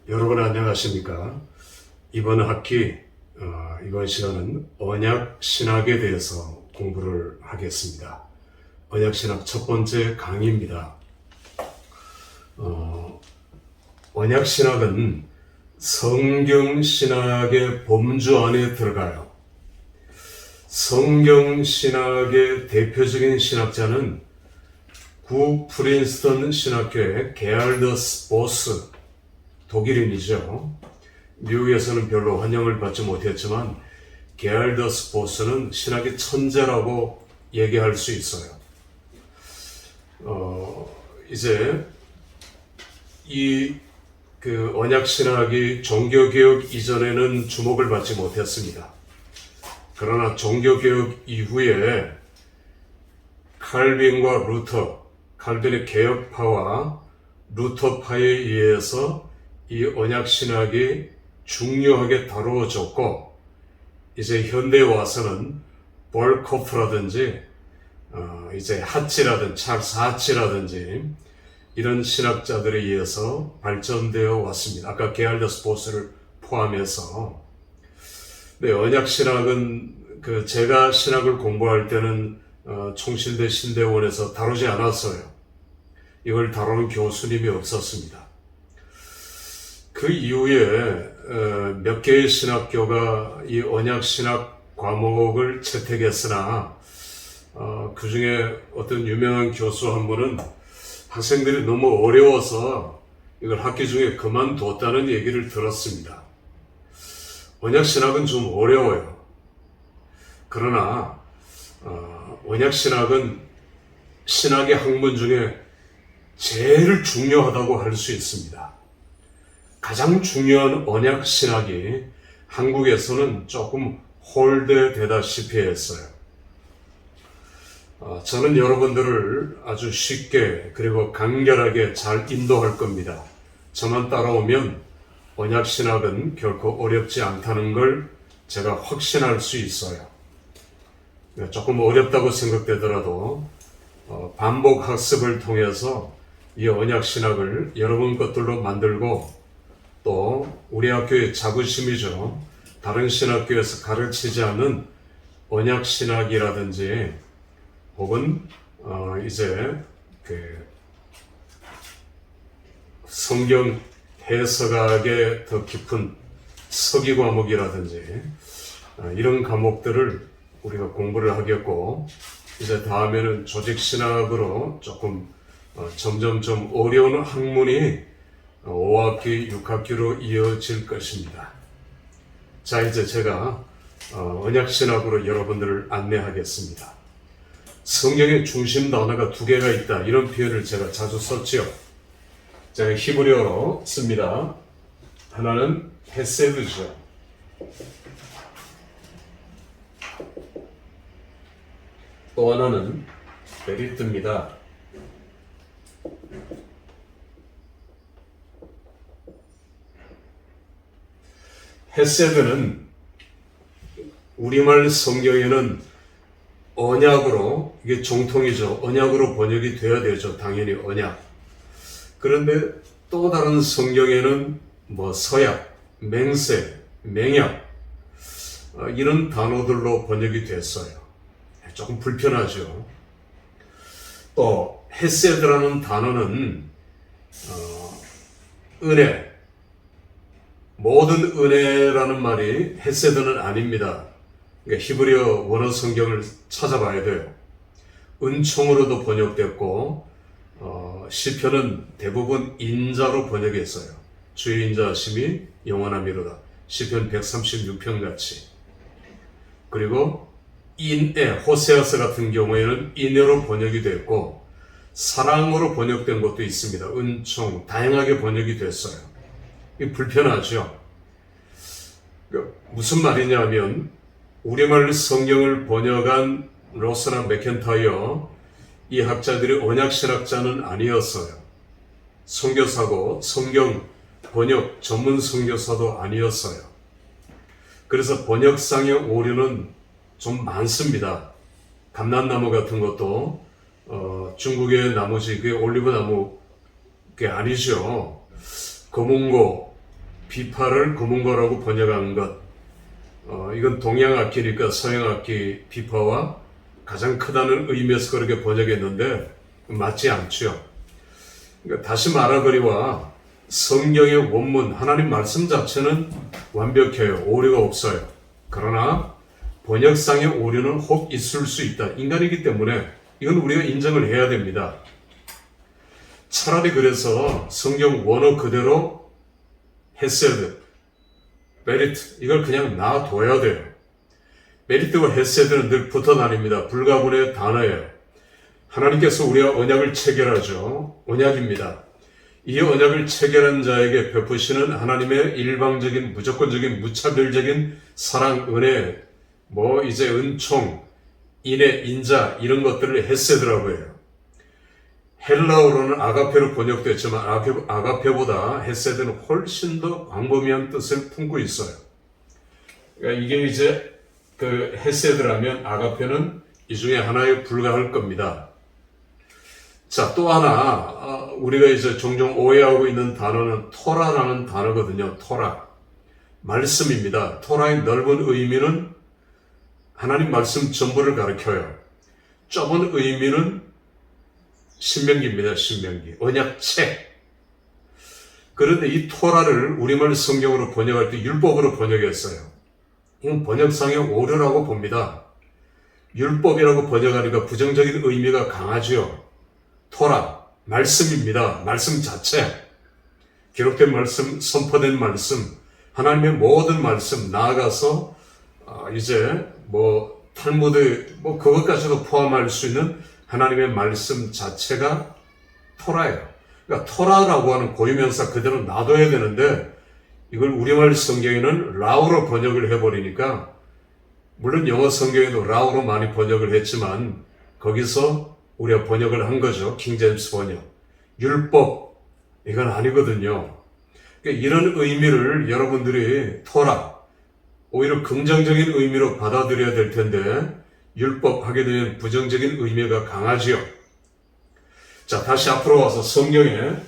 여러분 안녕하십니까? 이번 학기 이번 시간은 언약 신학에 대해서 공부를 하겠습니다. 언약 신학 첫 번째 강의입니다. 언약 신학은 성경 신학의 범주 안에 들어가요. 성경 신학의 대표적인 신학자는 구 프린스턴 신학교의 게알더 스포스, 독일인이죠. 미국에서는 별로 환영을 받지 못했지만 게알더 스포스는 신학의 천재라고 얘기할 수 있어요. 이제 그 언약 신학이 종교개혁 이전에는 주목을 받지 못했습니다. 그러나 종교개혁 이후에 칼빈과 루터, 칼빈의 개혁파와 루터파에 의해서 이 언약 신학이 중요하게 다루어졌고, 이제 현대에 와서는 볼코프라든지 이제 하치라든지 찰스 하치라든지 이런 신학자들에 의해서 발전되어 왔습니다. 아까 게알더 스포스를 포함해서. 네, 언약 신학은 제가 신학을 공부할 때는 총신대 신대원에서 다루지 않았어요. 이걸 다루는 교수님이 없었습니다. 그 이후에 몇 개의 신학교가 이 언약 신학 과목을 채택했으나 그 중에 어떤 유명한 교수 한 분은 학생들이 너무 어려워서 이걸 학기 중에 그만뒀다는 얘기를 들었습니다. 언약 신학은 좀 어려워요. 그러나 언약 신학은 신학의 학문 중에 제일 중요하다고 할 수 있습니다. 가장 중요한 언약 신학이 한국에서는 조금 홀대되다시피 했어요. 저는 여러분들을 아주 쉽게 그리고 간결하게 잘 인도할 겁니다. 저만 따라오면 언약 신학은 결코 어렵지 않다는 걸 제가 확신할 수 있어요. 조금 어렵다고 생각되더라도 반복 학습을 통해서 이 언약 신학을 여러분 것들로 만들고, 또 우리 학교의 자부심이죠. 다른 신학교에서 가르치지 않는 언약 신학이라든지 혹은 이제 성경 해석학의 더 깊은 서기 과목이라든지 이런 과목들을 우리가 공부를 하겠고, 이제 다음에는 조직 신학으로 조금 점점 좀 어려운 학문이 5학기, 6학기로 이어질 것입니다. 자, 이제 제가 언약 신학으로 여러분들을 안내하겠습니다. 성경의 중심 단어가 두 개가 있다, 이런 표현을 제가 자주 썼지요. 제가 히브리어로 씁니다. 하나는 헤세드죠. 또 하나는 베리트입니다. 헤세드는 우리말 성경에는 언약으로, 이게 정통이죠. 언약으로 번역이 되어야 되죠. 당연히 언약. 그런데 또 다른 성경에는 서약, 맹세, 맹약 이런 단어들로 번역이 됐어요. 조금 불편하죠. 또 헤세드라는 단어는 은혜, 모든 은혜라는 말이 헤세드는 아닙니다. 그러니까 히브리어 원어 성경을 찾아봐야 돼요. 은총으로도 번역됐고, 시편은 대부분 인자로 번역했어요. 주의 인자하심이 영원함이로다. 시편 136편 같이. 그리고 인애, 호세아서 같은 경우에는 인애로 번역이 됐고, 사랑으로 번역된 것도 있습니다. 은총, 다양하게 번역이 됐어요. 이게 불편하죠. 무슨 말이냐면, 우리말 성경을 번역한 로스나 맥켄타이어, 이 학자들이 언약 신학자는 아니었어요. 선교사고 성경 번역 전문 선교사도 아니었어요. 그래서 번역상의 오류는 좀 많습니다. 감람나무 같은 것도 중국의 나무지, 그게 올리브 나무 게 아니죠. 거문고, 비파를 검은 거라고 번역한 것. 이건 동양 악기니까 서양 악기 비파와 가장 크다는 의미에서 그렇게 번역했는데 맞지 않죠. 그러니까 다시 말하거니와 성경의 원문 하나님 말씀 자체는 완벽해요. 오류가 없어요. 그러나 번역상의 오류는 혹 있을 수 있다. 인간이기 때문에 이건 우리가 인정을 해야 됩니다. 차라리 그래서 성경 원어 그대로 헤세드, 메리트 이걸 그냥 놔둬야 돼요. 메리트와 헤세드는 늘 붙어 다닙니다. 불가분의 단어예요. 하나님께서 우리와 언약을 체결하죠. 언약입니다. 이 언약을 체결한 자에게 베푸시는 하나님의 일방적인 무조건적인 무차별적인 사랑, 은혜, 이제 은총, 인애, 인자 이런 것들을 헤세드라고 해요. 헬라어로는 아가페로 번역됐지만 아가페보다 헤세드는 훨씬 더 광범위한 뜻을 품고 있어요. 그러니까 이게 이제 그 헤세드라면 아가페는 이 중에 하나에 불과할 겁니다. 자, 또 하나 우리가 이제 종종 오해하고 있는 단어는 토라라는 단어거든요. 토라. 말씀입니다. 토라의 넓은 의미는 하나님 말씀 전부를 가리켜요. 좁은 의미는 신명기입니다. 신명기. 언약책. 그런데 이 토라를 우리말 성경으로 번역할 때 율법으로 번역했어요. 이건 번역상의 오류라고 봅니다. 율법이라고 번역하니까 부정적인 의미가 강하죠. 토라, 말씀입니다. 말씀 자체. 기록된 말씀, 선포된 말씀, 하나님의 모든 말씀, 나아가서 이제 탈무드 그것까지도 포함할 수 있는 하나님의 말씀 자체가 토라예요. 그러니까 토라라고 하는 고유명사 그대로 놔둬야 되는데 이걸 우리말 성경에는 라우로 번역을 해버리니까 물론 영어 성경에도 라우로 많이 번역을 했지만 거기서 우리가 번역을 한 거죠. 킹제임스 번역. 율법 이건 아니거든요. 그러니까 이런 의미를 여러분들이 토라 오히려 긍정적인 의미로 받아들여야 될 텐데 율법 하게 되면 부정적인 의미가 강하지요. 자, 다시 앞으로 와서 성경의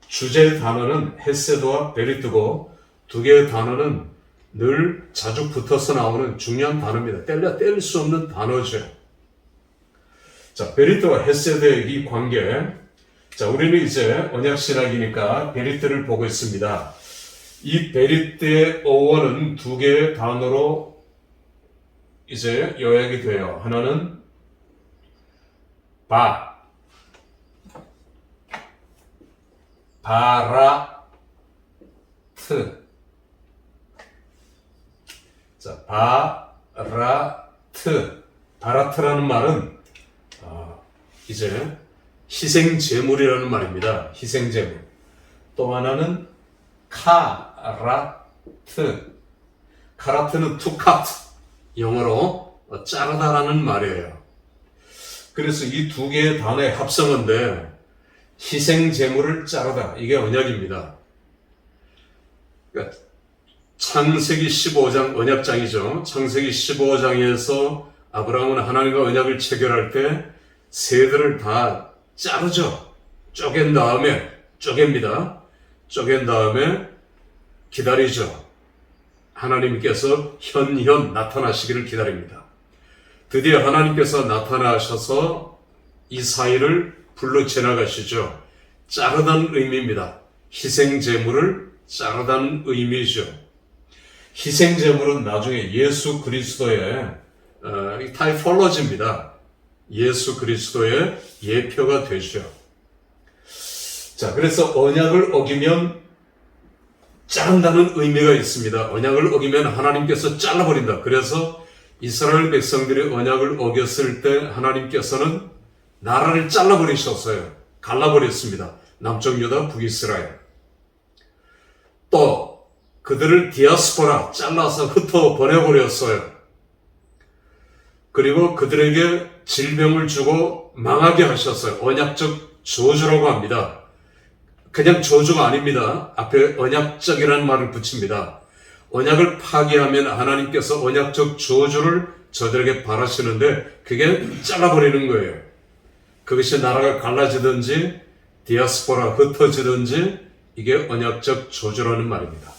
주제 단어는 헤세드와 베리트고 두 개의 단어는 늘 자주 붙어서 나오는 중요한 단어입니다. 뗄 수 없는 단어죠. 자, 베리트와 헤세드의 이 관계. 자, 우리는 이제 언약신학이니까 베리트를 보고 있습니다. 이 베리트의 어원은 두 개의 단어로 이제 요약이 돼요. 하나는 바라트. 자, 바라트라는 말은 이제 희생제물이라는 말입니다. 희생제물. 또 하나는 카라트는 to cut, 영어로 자르다라는 말이에요. 그래서 이 두 개의 단어의 합성어인데 희생제물을 자르다, 이게 언약입니다. 그러니까 창세기 15장 언약장이죠. 창세기 15장에서 아브라함은 하나님과 언약을 체결할 때 새들을 다 자르죠. 쪼갠 다음에 기다리죠. 하나님께서 현현 나타나시기를 기다립니다. 드디어 하나님께서 나타나셔서 이 사이를 불러 지나가시죠. 자르다는 의미입니다. 희생제물을 자르다는 의미죠. 희생제물은 나중에 예수 그리스도의 타이폴로지입니다. 예수 그리스도의 예표가 되죠. 자, 그래서 언약을 어기면 자른다는 의미가 있습니다. 언약을 어기면 하나님께서 잘라버린다. 그래서 이스라엘 백성들이 언약을 어겼을 때 하나님께서는 나라를 잘라버리셨어요. 갈라버렸습니다. 남쪽 유다, 북이스라엘. 또 그들을 디아스포라, 잘라서 흩어 보내버렸어요. 그리고 그들에게 질병을 주고 망하게 하셨어요. 언약적 저주라고 합니다. 그냥 저주가 아닙니다. 앞에 언약적이라는 말을 붙입니다. 언약을 파기하면 하나님께서 언약적 저주를 저들에게 바라시는데 그게 잘라버리는 거예요. 그것이 나라가 갈라지든지 디아스포라 흩어지든지 이게 언약적 저주라는 말입니다.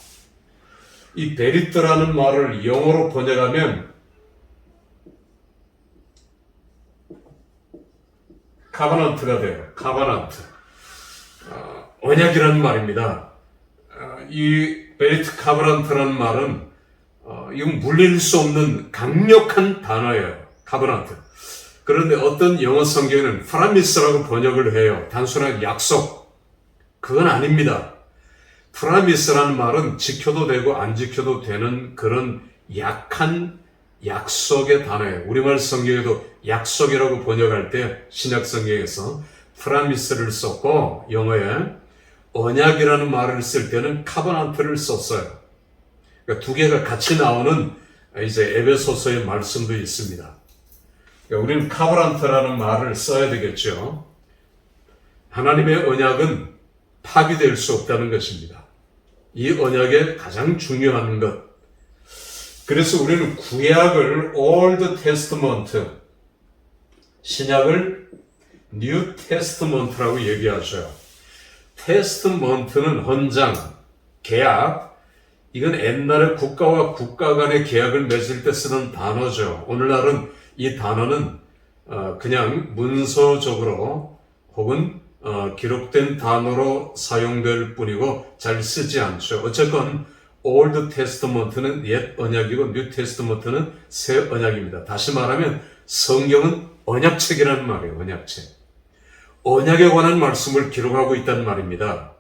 이 베리트라는 말을 영어로 번역하면 카바넌트가 돼요. 카바넌트. 언약이라는 말입니다. 이 베리트 카바넌트라는 말은 이건 물릴 수 없는 강력한 단어예요. 카바넌트. 그런데 어떤 영어 성경에는 프라미스라고 번역을 해요. 단순한 약속. 그건 아닙니다. 프라미스라는 말은 지켜도 되고 안 지켜도 되는 그런 약한 약속의 단어예요. 우리말 성경에도 약속이라고 번역할 때 신약 성경에서 프라미스를 썼고 영어에 언약이라는 말을 쓸 때는 카바넌트를 썼어요. 그러니까 두 개가 같이 나오는 이제 에베소서의 말씀도 있습니다. 그러니까 우리는 카바넌트라는 말을 써야 되겠죠. 하나님의 언약은 파기될 수 없다는 것입니다. 이 언약의 가장 중요한 것. 그래서 우리는 구약을 Old Testament, 신약을 New Testament라고 얘기하죠. Testament는 헌장, 계약. 이건 옛날에 국가와 국가 간의 계약을 맺을 때 쓰는 단어죠. 오늘날은 이 단어는 그냥 문서적으로 혹은 기록된 단어로 사용될 뿐이고 잘 쓰지 않죠. 어쨌건 Old Testament는 옛 언약이고 New Testament는 새 언약입니다. 다시 말하면 성경은 언약책이라는 말이에요. 언약책. 언약에 관한 말씀을 기록하고 있다는 말입니다.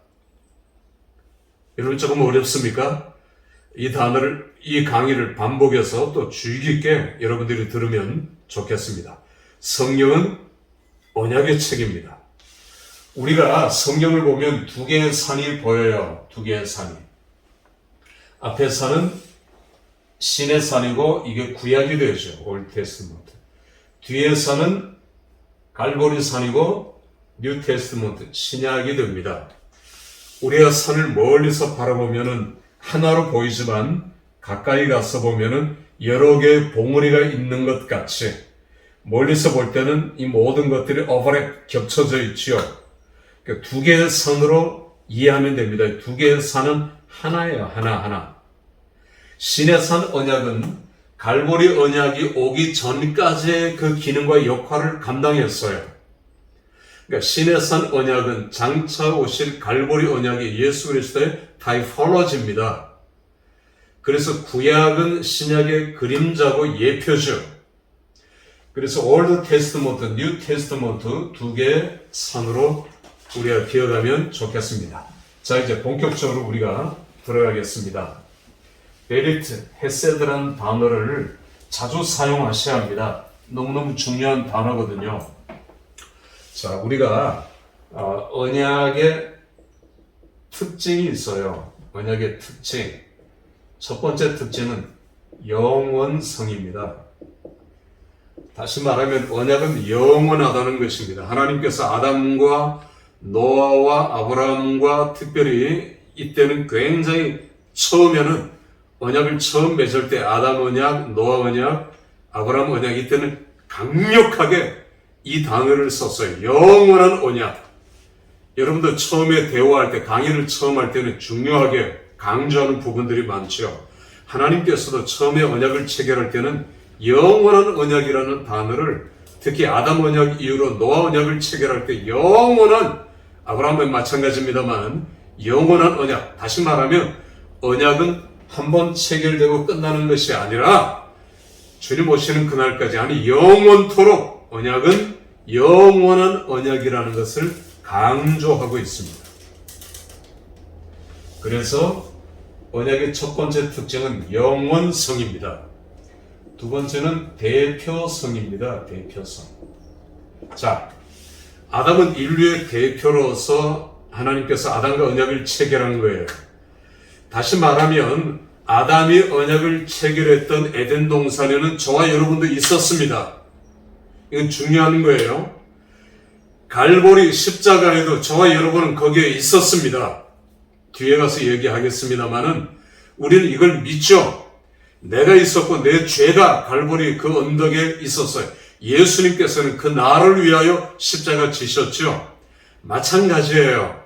여러분 조금 어렵습니까? 이 강의를 반복해서 또 주의 깊게 여러분들이 들으면 좋겠습니다. 성경은 언약의 책입니다. 우리가 성경을 보면 두 개의 산이 보여요. 두 개의 산이. 앞에 산은 신의 산이고 이게 구약이 되죠. 올드 테스트먼트. 뒤에 산은 갈보리 산이고 뉴 테스트먼트, 신약이 됩니다. 우리가 산을 멀리서 바라보면은 하나로 보이지만 가까이 가서 보면은 여러 개의 봉우리가 있는 것 같이 멀리서 볼 때는 이 모든 것들이 오버랩 겹쳐져 있지요. 그러니까 두 개의 산으로 이해하면 됩니다. 두 개의 산은 하나예요. 하나. 신의 산 언약은 갈보리 언약이 오기 전까지의 그 기능과 역할을 감당했어요. 그러니까 신의 산 언약은 장차 오실 갈보리 언약이 예수 그리스도의 타이폴로지입니다. 그래서 구약은 신약의 그림자고 예표죠. 그래서 올드 테스트먼트, 뉴 테스트먼트 두 개의 산으로 우리가 기억하면 좋겠습니다. 자, 이제 본격적으로 우리가 들어가겠습니다. 베리트, 헤세드라는 단어를 자주 사용하셔야 합니다. 너무너무 중요한 단어거든요. 자, 우리가 언약의 특징이 있어요. 언약의 특징. 첫 번째 특징은 영원성입니다. 다시 말하면 언약은 영원하다는 것입니다. 하나님께서 아담과 노아와 아브라함과 특별히 이때는 굉장히 처음에는 언약을 처음 맺을 때 아담 언약, 노아 언약, 아브라함 언약 이때는 강력하게 이 단어를 썼어요. 영원한 언약. 여러분들 처음에 대화할 때 강의를 처음 할 때는 중요하게 강조하는 부분들이 많죠. 하나님께서도 처음에 언약을 체결할 때는 영원한 언약이라는 단어를 특히 아담 언약 이후로 노아 언약을 체결할 때 영원한 아브라함은 마찬가지입니다만 영원한 언약. 다시 말하면 언약은 한번 체결되고 끝나는 것이 아니라 주님 오시는 그날까지 아니 영원토록 언약은 영원한 언약이라는 것을 강조하고 있습니다. 그래서 언약의 첫 번째 특징은 영원성입니다. 두 번째는 대표성입니다. 대표성. 자, 아담은 인류의 대표로서 하나님께서 아담과 언약을 체결한 거예요. 다시 말하면 아담이 언약을 체결했던 에덴 동산에는 저와 여러분도 있었습니다. 이건 중요한 거예요. 갈보리 십자가에도 저와 여러분은 거기에 있었습니다. 뒤에 가서 얘기하겠습니다만은 우리는 이걸 믿죠. 내가 있었고 내 죄가 갈보리 그 언덕에 있었어요. 예수님께서는 그 나를 위하여 십자가 지셨죠. 마찬가지예요.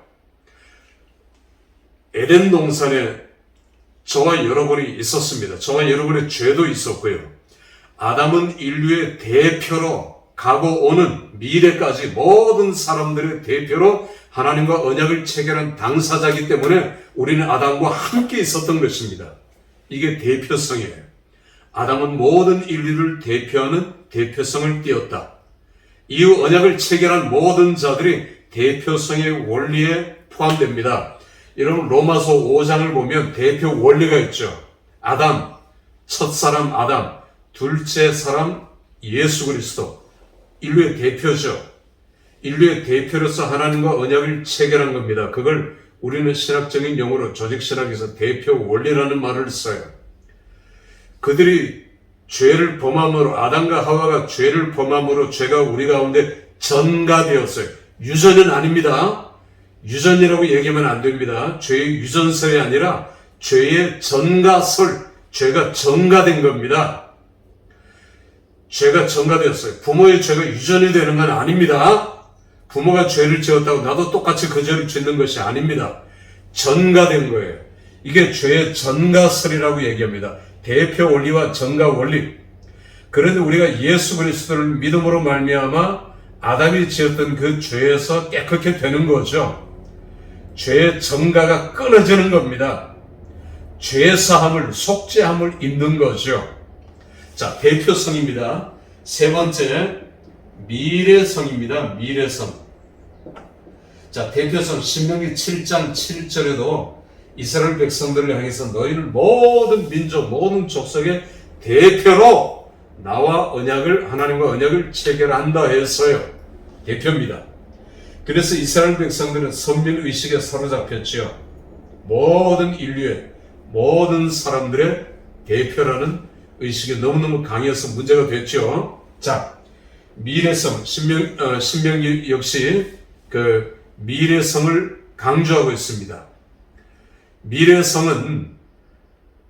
에덴 동산에 저와 여러분이 있었습니다. 저와 여러분의 죄도 있었고요. 아담은 인류의 대표로 가고 오는 미래까지 모든 사람들의 대표로 하나님과 언약을 체결한 당사자이기 때문에 우리는 아담과 함께 있었던 것입니다. 이게 대표성이에요. 아담은 모든 인류를 대표하는 대표성을 띄었다. 이후 언약을 체결한 모든 자들이 대표성의 원리에 포함됩니다. 여러분 로마서 5장을 보면 대표 원리가 있죠. 아담, 첫사람 아담, 둘째 사람 예수 그리스도. 인류의 대표죠. 인류의 대표로서 하나님과 언약을 체결한 겁니다. 그걸 우리는 신학적인 용어로 조직신학에서 대표 원리라는 말을 써요. 그들이 죄를 범함으로 아담과 하와가 죄를 범함으로 죄가 우리 가운데 전가되었어요. 유전은 아닙니다. 유전이라고 얘기하면 안 됩니다. 죄의 유전설이 아니라 죄의 전가설, 죄가 전가된 겁니다. 죄가 전가되었어요. 부모의 죄가 유전이 되는 건 아닙니다. 부모가 죄를 지었다고 나도 똑같이 그 죄를 짓는 것이 아닙니다. 전가된 거예요. 이게 죄의 전가설이라고 얘기합니다. 대표 원리와 전가 원리. 그런데 우리가 예수 그리스도를 믿음으로 말미암아 아담이 지었던 그 죄에서 깨끗게 되는 거죠. 죄의 전가가 끊어지는 겁니다. 죄 사함을, 속죄함을 입는 거죠. 자, 대표성입니다. 세 번째, 미래성입니다. 미래성. 자, 대표성 신명기 7장 7절에도 이스라엘 백성들을 향해서 너희는 모든 민족, 모든 족속의 대표로 나와 하나님과 언약을 체결한다 해서요. 대표입니다. 그래서 이스라엘 백성들은 선민의식에 사로잡혔지요. 모든 인류의, 모든 사람들의 대표라는 의식이 너무너무 강해서 문제가 됐죠. 자, 미래성, 신명기 역시 그 미래성을 강조하고 있습니다. 미래성은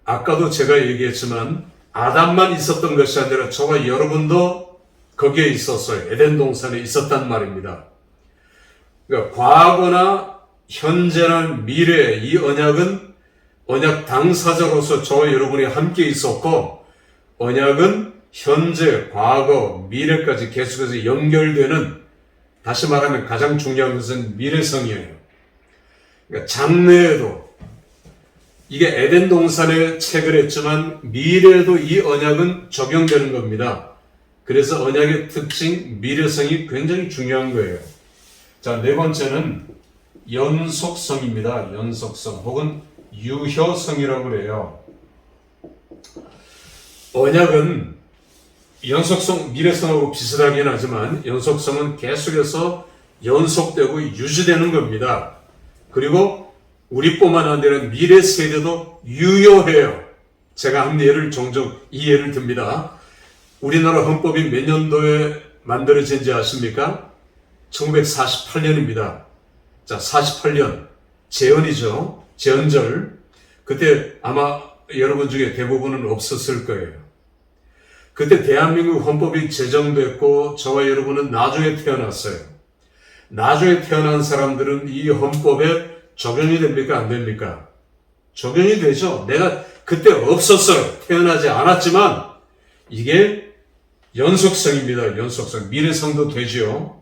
아까도 제가 얘기했지만 아담만 있었던 것이 아니라 저와 여러분도 거기에 있었어요. 에덴 동산에 있었단 말입니다. 그러니까 과거나 현재나 미래 이 언약은 언약 당사자로서 저와 여러분이 함께 있었고 언약은 현재, 과거, 미래까지 계속해서 연결되는 다시 말하면 가장 중요한 것은 미래성이에요. 그러니까 장래에도 이게 에덴 동산에 체결했지만 미래에도 이 언약은 적용되는 겁니다. 그래서 언약의 특징, 미래성이 굉장히 중요한 거예요. 자, 네 번째는 연속성입니다. 연속성 혹은 유효성이라고 그래요. 언약은 연속성, 미래성하고 비슷하긴 하지만 연속성은 계속해서 연속되고 유지되는 겁니다. 그리고 우리뿐만 아니라 미래 세대도 유효해요. 제가 한 예를 종종 이 예를 듭니다. 우리나라 헌법이 몇 년도에 만들어진지 아십니까? 1948년입니다. 자, 48년 제헌이죠. 제헌절. 그때 아마 여러분 중에 대부분은 없었을 거예요. 그때 대한민국 헌법이 제정됐고 저와 여러분은 나중에 태어났어요. 나중에 태어난 사람들은 이 헌법에 적용이 됩니까? 안 됩니까? 적용이 되죠. 내가 그때 없었어요. 태어나지 않았지만 이게 연속성입니다. 연속성. 미래성도 되죠.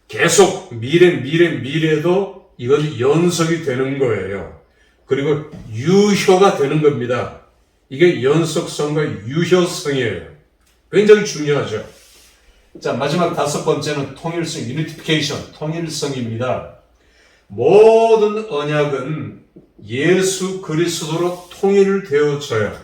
계속 미래도 이건 연속이 되는 거예요. 그리고 유효가 되는 겁니다. 이게 연속성과 유효성이에요. 굉장히 중요하죠. 자, 마지막 다섯 번째는 통일성, 유니피케이션, 통일성입니다. 모든 언약은 예수 그리스도로 통일되어져요.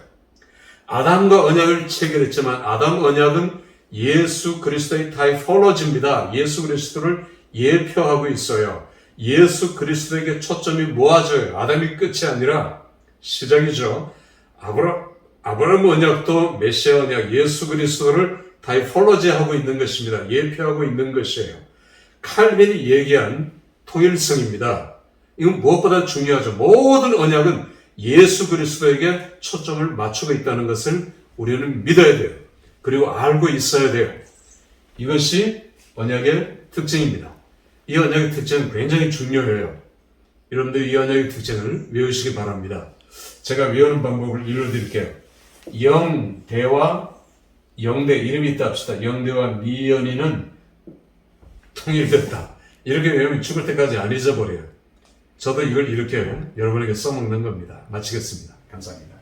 아담과 언약을 체결했지만 아담 언약은 예수 그리스도의 타이폴로지입니다. 예수 그리스도를 예표하고 있어요. 예수 그리스도에게 초점이 모아져요. 아담이 끝이 아니라 시작이죠. 아브라함 언약도 메시아 언약, 예수 그리스도를 타이폴로지하고 있는 것입니다. 예표하고 있는 것이에요. 칼빈이 얘기한 통일성입니다. 이건 무엇보다 중요하죠. 모든 언약은 예수 그리스도에게 초점을 맞추고 있다는 것을 우리는 믿어야 돼요. 그리고 알고 있어야 돼요. 이것이 언약의 특징입니다. 이 언약의 특징은 굉장히 중요해요. 여러분들 이 언약의 특징을 외우시기 바랍니다. 제가 외우는 방법을 읽어드릴게요. 영대와 영대 이름이 있다 합시다. 영대와 미연이는 통일됐다. 이렇게 외우면 죽을 때까지 안 잊어버려요. 저도 이걸 이렇게 여러분에게 써먹는 겁니다. 마치겠습니다. 감사합니다.